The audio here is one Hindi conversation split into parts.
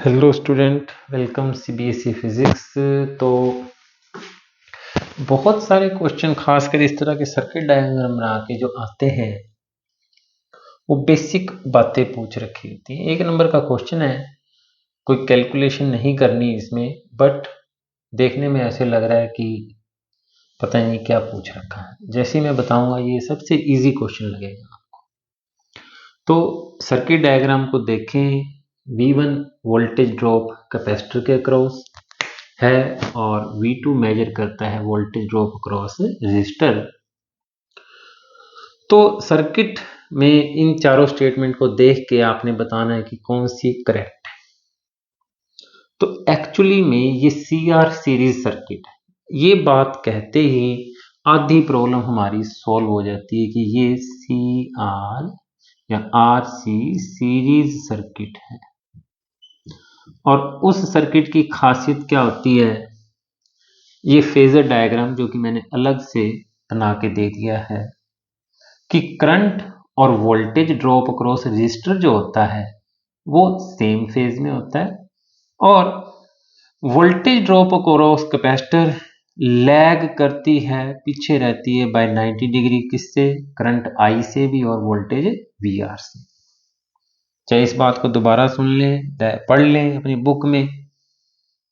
Hello student, welcome CBSE physics. तो बहुत सारे क्वेश्चन खासकर इस तरह के सर्किट डायग्राम बना के जो आते हैं वो बेसिक बातें पूछ रखी होती है। 1 नंबर का क्वेश्चन है, कोई कैलकुलेशन नहीं करनी इसमें, बट देखने में ऐसे लग रहा है कि पता नहीं क्या पूछ रखा है। जैसे ही मैं बताऊंगा ये सबसे इजी क्वेश्चन लगेगा आपको। तो सर्किट डायग्राम को देखें। V1 वोल्टेज ड्रॉप कैपेसिटर के अक्रॉस है और V2 मेजर करता है वोल्टेज ड्रॉप अक्रॉस रेजिस्टर। तो सर्किट में इन चारों स्टेटमेंट को देख के आपने बताना है कि कौन सी करेक्ट है। तो एक्चुअली में ये CR सीरीज सर्किट है। ये बात कहते ही आधी प्रॉब्लम हमारी सॉल्व हो जाती है कि ये CR या RC सीरीज सर्किट है। और उस सर्किट की खासियत क्या होती है, ये फेजर डायग्राम जो कि मैंने अलग से बना के दे दिया है कि करंट और वोल्टेज ड्रॉप अक्रॉस रजिस्टर जो होता है वो सेम फेज में होता है, और voltage drop across capacitor lag करती है, पीछे रहती है बाय 90 डिग्री। किससे? करंट I से भी और वोल्टेज VR से। चाहे इस बात को दोबारा सुन लें, पढ़ लें अपनी बुक में।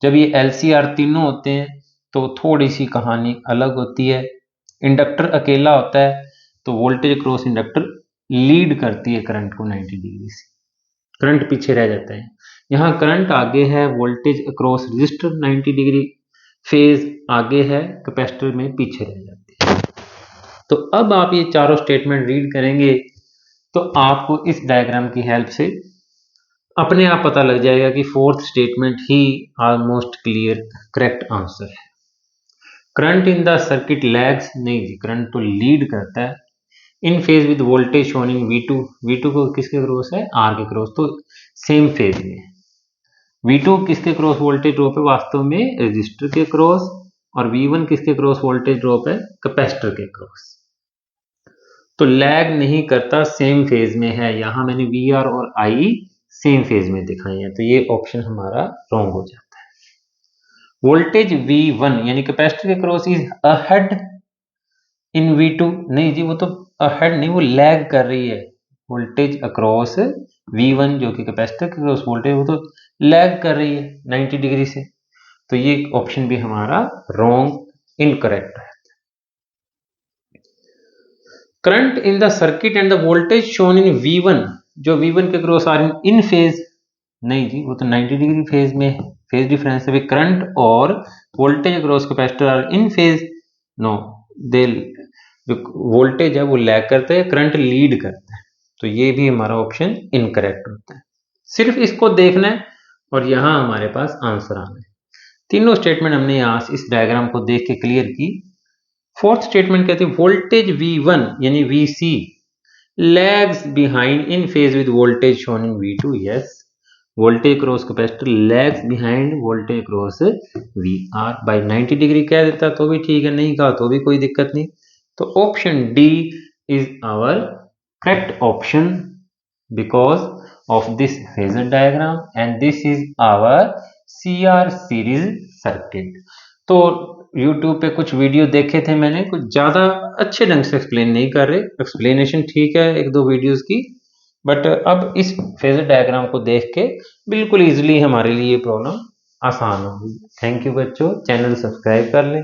जब ये LCR तीनों होते हैं तो थोड़ी सी कहानी अलग होती है। इंडक्टर अकेला होता है तो वोल्टेज क्रॉस इंडक्टर लीड करती है करंट को 90 डिग्री से, करंट पीछे रह जाता है। यहाँ करंट आगे है, voltage across register 90 degree phase आगे है, कैपेसिटर में पीछे रह जाती है। तो अब आप ये चारों स्टेटमेंट रीड करेंगे तो आपको इस डायग्राम की हेल्प से अपने आप पता लग जाएगा कि 4th स्टेटमेंट ही ऑलमोस्ट क्लियर करेक्ट आंसर है। Current in the circuit lags, नहीं जी, करंट तो लीड करता है in phase with voltage shown in V2। V2 को किसके क्रॉस है? R के क्रॉस, तो सेम फेज में है। V2 किसके क्रॉस वोल्टेज ड्रॉप है? वास्तव में रजिस्टर के क्रॉस। और V1 किसके क्रॉस वोल्टेज ड्रॉप है? कैपेसिटर के क्रॉस। तो लैग नहीं करता, सेम फेज में है। यहां मैंने VR और I सेम फेज में दिखाई है, तो ये ऑप्शन हमारा रॉन्ग हो जाता है। वोल्टेज V1 यानी कैपेसिटर के cross is ahead in V2, नहीं जी, वो तो अहेड नहीं, वो लैग कर रही है। वोल्टेज अक्रॉस V1 जो कि कैपेसिटर के क्रॉस वोल्टेज, वो तो लैग कर रही है 90 डिग्री से। तो ये ऑप्शन भी हमारा रॉन्ग, इनकरेक्ट है। Current in the circuit and the voltage shown in V1, जो V1 के क्रॉस आर इन फेज, नहीं जी, वो तो 90 डिग्री फेज में है, फेज डिफरेंस है। करंट और voltage across capacitor are in phase, no, they, जो वोल्टेज है वो लैग करता है, करंट लीड करता है। तो ये भी हमारा ऑप्शन इनकरेक्ट होता है। सिर्फ इसको देखना है और यहां हमारे पास आंसर आना है। तीनों स्टेटमेंट हमने यहां इस डायग्राम को देख के क्लियर की। 4th स्टेटमेंट कहते हैं वोल्टेज V1 यानी VC lags behind in phase with voltage shown in V2। Yes, voltage cross capacitor lags behind voltage cross VR by 90 degree कह देता तो भी ठीक है, नहीं कहा तो भी कोई दिक्कत नहीं। तो option D is our correct option because of this phasor diagram and this is our CR series circuit. तो YouTube पे कुछ वीडियो देखे थे मैंने, कुछ ज़्यादा अच्छे ढंग से एक्सप्लेन नहीं कर रहे। एक्सप्लेनेशन ठीक है 1-2 वीडियोस की, बट अब इस फेजर डायग्राम को देख के बिल्कुल इजीली हमारे लिए ये प्रॉब्लम आसान होगी। थैंक यू बच्चों, चैनल सब्सक्राइब कर लें।